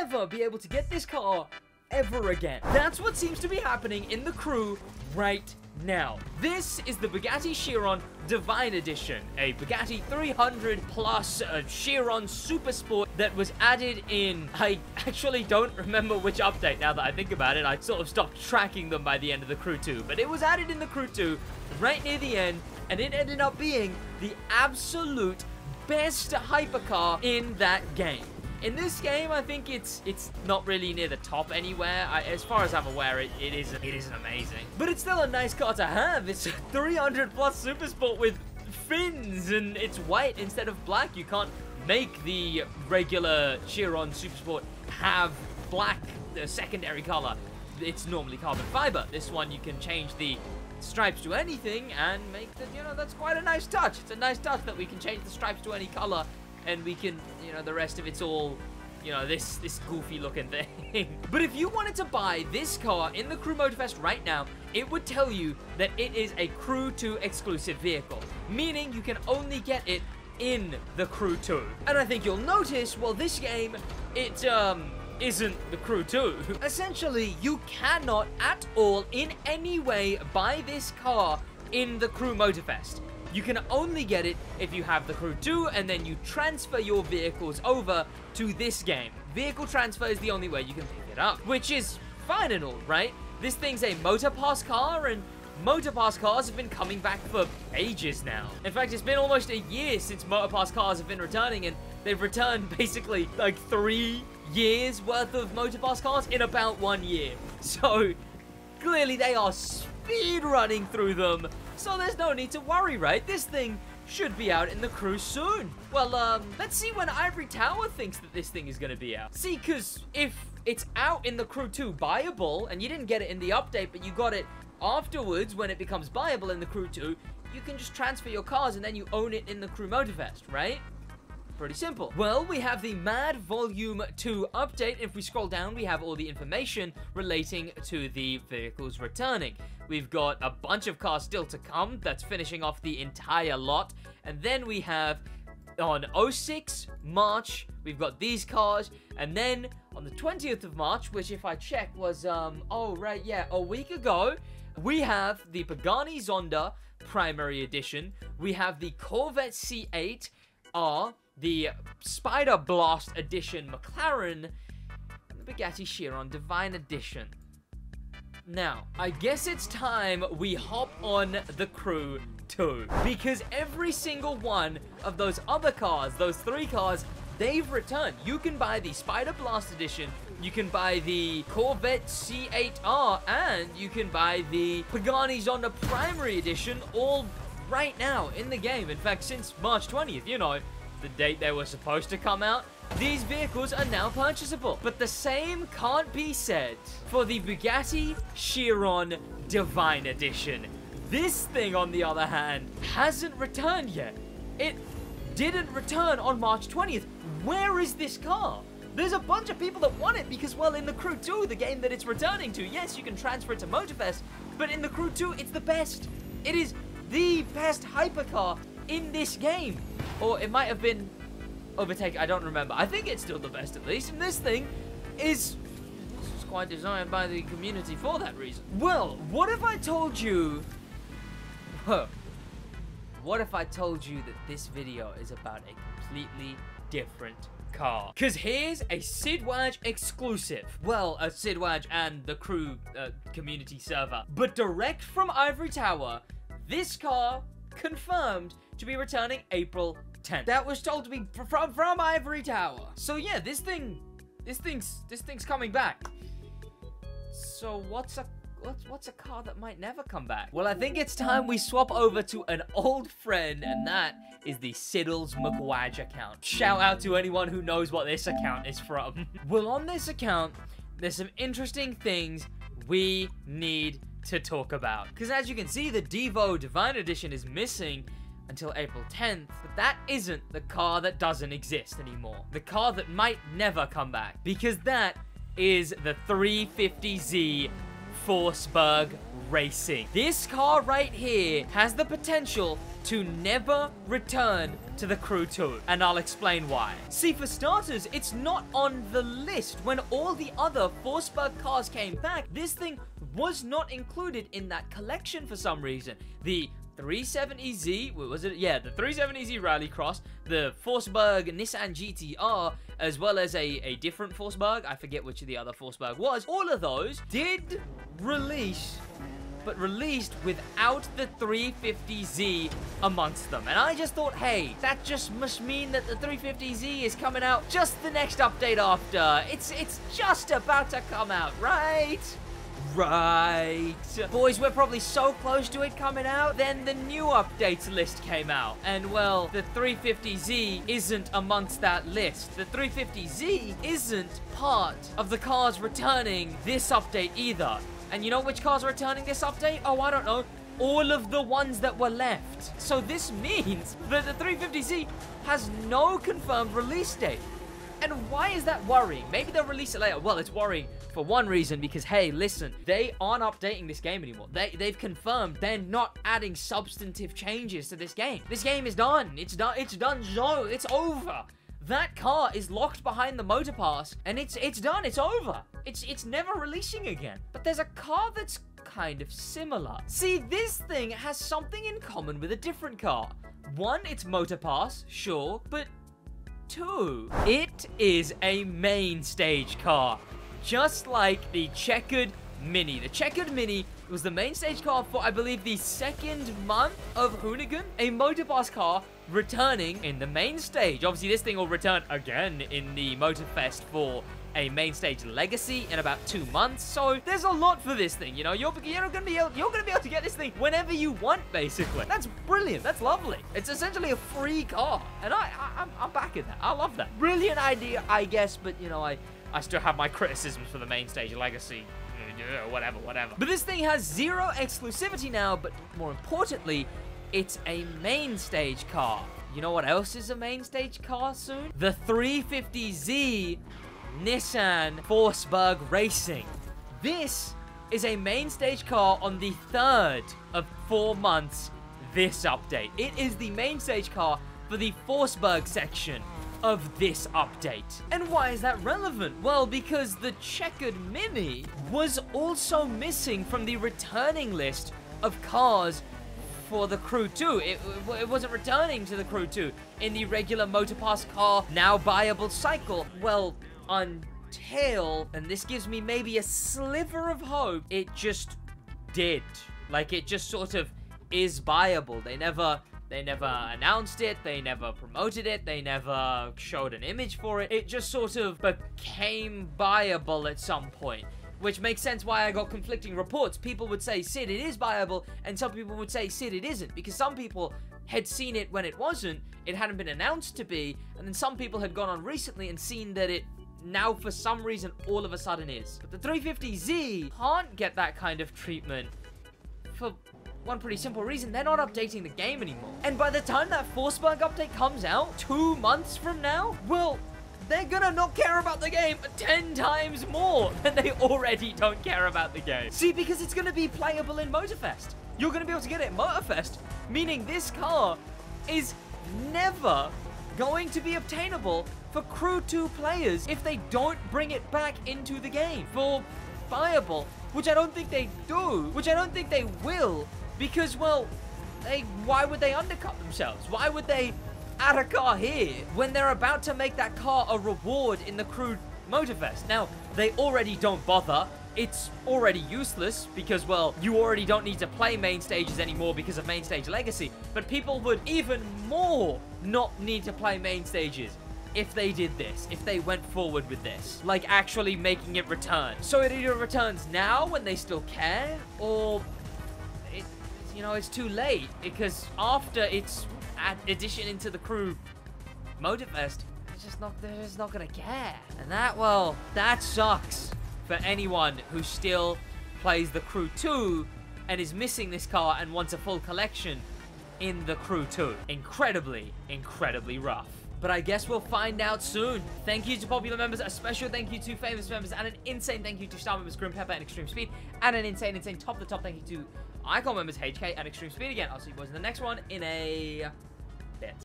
never be able to get this car ever again. That's what seems to be happening in the crew right now. This is the Bugatti Chiron Divine Edition, a Bugatti 300 plus Chiron Super Sport that was added in, I actually don't remember which update now that I think about it. I sort of stopped tracking them by the end of the Crew 2, but it was added in the Crew 2 right near the end, and it ended up being the absolute best hypercar in that game. In this game, I think it's not really near the top anywhere. As far as I'm aware, it isn't amazing. But it's still a nice car to have. It's a 300 plus Super Sport with fins, and it's white instead of black. You can't make the regular Chiron Super Sport have black, the secondary color. It's normally carbon fiber. This one, you can change the stripes to anything and make the, that's quite a nice touch. It's a nice touch that we can change the stripes to any color. And we can, the rest of it's all, this goofy looking thing. But if you wanted to buy this car in the Crew Motorfest right now, it would tell you that it is a Crew 2 exclusive vehicle, meaning you can only get it in the Crew 2. And I think you'll notice, well, this game, it, isn't the Crew 2. Essentially, you cannot at all in any way buy this car in the Crew Motorfest. You can only get it if you have the Crew 2, and then you transfer your vehicles over to this game. Vehicle transfer is the only way you can pick it up, which is fine and all, right? This thing's a Motorpass car, and Motorpass cars have been coming back for ages now. In fact, it's been almost a year since Motorpass cars have been returning, and they've returned basically like 3 years worth of Motorpass cars in about 1 year. So, clearly they are speed running through them. So there's no need to worry, right? This thing should be out in the Crew soon. Well, let's see when Ivory Tower thinks that this thing is going to be out. See, because if it's out in the Crew 2 buyable, and you didn't get it in the update, but you got it afterwards when it becomes buyable in the Crew 2, you can just transfer your cars and then you own it in the Crew Motorfest, right? Pretty simple. Well, we have the Mad Volume 2 update. If we scroll down, we have all the information relating to the vehicles returning. We've got a bunch of cars still to come. That's finishing off the entire lot. And then we have on 06 March, we've got these cars. And then on the 20th of March, which if I check was, a week ago, we have the Pagani Zonda Primary Edition. We have the Corvette C8 R, the Spider Blast Edition McLaren, and the Bugatti Chiron Divine Edition. Now, I guess it's time we hop on the Crew 2, because every single one of those other cars, those 3 cars, they've returned. You can buy the Spider Blast Edition, you can buy the Corvette C8R, and you can buy the Pagani Zonda Primary Edition all right now in the game. In fact, since March 20th, the date they were supposed to come out, these vehicles are now purchasable. But the same can't be said for the Bugatti Chiron Divine Edition. This thing, on the other hand, hasn't returned yet. It didn't return on March 20th. Where is this car? There's a bunch of people that want it because, well, in the Crew 2, the game that it's returning to, yes, you can transfer it to Motorfest, but in the Crew 2, it's the best. It is the best hypercar in this game. Or it might have been overtaken, I don't remember. I think it's still the best, at least, and this thing is quite designed by the community for that reason. Well, what if I told you... What if I told you that this video is about a completely different car? Because here's a Sid Waj exclusive. Well, a Sid Waj and the Crew community server. But direct from Ivory Tower, this car confirmed to be returning April 10th. That was told to be from Ivory Tower. So yeah, this thing's coming back. So what's a car that might never come back? Well, I think it's time we swap over to an old friend, and that is the Siddles McWaj account. Shout out to anyone who knows what this account is from. Well, on this account, there's some interesting things we need to talk about. Because as you can see, the Devo Divine Edition is missing until April 10th, but that isn't the car that doesn't exist anymore. The car that might never come back, because that is the 350Z Forsberg Racing. This car right here has the potential to never return to the Crew 2, and I'll explain why. See, for starters, it's not on the list. When all the other Forsberg cars came back, this thing was not included in that collection for some reason. The 370Z, what was it? Yeah, the 370Z Rallycross, the Forsberg Nissan GTR, as well as a different Forsberg, I forget which of the other Forsberg was, all of those did release, but released without the 350Z amongst them. And I just thought, hey, that just must mean that the 350Z is coming out just the next update after. It's just about to come out, right? Right. Boys, we're probably so close to it coming out. Then the new updates list came out. And, well, the 350Z isn't amongst that list. The 350Z isn't part of the cars returning this update either. And you know which cars are returning this update? Oh, I don't know. All of the ones that were left. So this means that the 350Z has no confirmed release date. And why is that worrying? Maybe they'll release it later. Well, it's worrying for one reason, because, hey, listen, they aren't updating this game anymore. They've confirmed they're not adding substantive changes to this game. This game is done. It's done. It's done. So it's over. That car is locked behind the motor pass, and it's done. It's over. It's never releasing again. But there's a car that's kind of similar. See, this thing has something in common with a different car. One, it's motor pass, sure, but two, it is a main stage car, just like the Checkered Mini. The Checkered Mini was the main stage car for, I believe, the second month of Hoonigan, a Motorpass car returning in the main stage. Obviously, this thing will return again in the Motorfest for a main stage legacy in about 2 months. So there's a lot for this thing. You know, you're gonna be able to get this thing whenever you want, basically. That's brilliant. That's lovely. It's essentially a free car, and I'm backing that. I love that. Brilliant idea, I guess. But you know, I still have my criticisms for the main stage legacy. Whatever. But this thing has 0 exclusivity now, but more importantly, it's a main stage car. You know what else is a main stage car soon? The 350Z Nissan Forsberg Racing. This is a main stage car on the 3rd of 4 months this update. It is the main stage car for the Forsberg section of this update. And why is that relevant? Well, because the Checkered Mini was also missing from the returning list of cars for the Crew 2. It wasn't returning to the Crew 2 in the regular Motorpass car now buyable cycle. Well, until, and this gives me maybe a sliver of hope, it just did. Like, it just sort of is buyable. They never announced it, they never promoted it, they never showed an image for it. It just sort of became buyable at some point, which makes sense why I got conflicting reports. People would say, Sid, it is buyable, and some people would say, Sid, it isn't, because some people had seen it when it wasn't, it hadn't been announced to be, and then some people had gone on recently and seen that it now for some reason all of a sudden is. But the 350Z can't get that kind of treatment for one pretty simple reason: they're not updating the game anymore. And by the time that Forsberg update comes out 2 months from now, well, they're gonna not care about the game 10 times more than they already don't care about the game. See, because it's gonna be playable in Motorfest. You're gonna be able to get it in Motorfest, meaning this car is never going to be obtainable for Crew 2 players if they don't bring it back into the game for viable, which I don't think they do, which I don't think they will. Because, well, why would they undercut themselves? Why would they add a car here when they're about to make that car a reward in the Crew Motorfest? Now, they already don't bother. It's already useless because, well, you already don't need to play main stages anymore because of main stage legacy. But people would even more not need to play main stages if they did this, if they went forward with this, like actually making it return. So it either returns now when they still care, or you know, it's too late, because after its addition into the Crew Motorfest, they're just not gonna care. And that, well, that sucks for anyone who still plays the Crew 2 and is missing this car and wants a full collection in the Crew 2. Incredibly rough. But I guess we'll find out soon. Thank you to popular members, a special thank you to famous members, and an insane thank you to star members Grim Pepper and Extreme Speed, and an insane top the top thank you to icon members HK and Extreme Speed again. I'll see you boys in the next one in a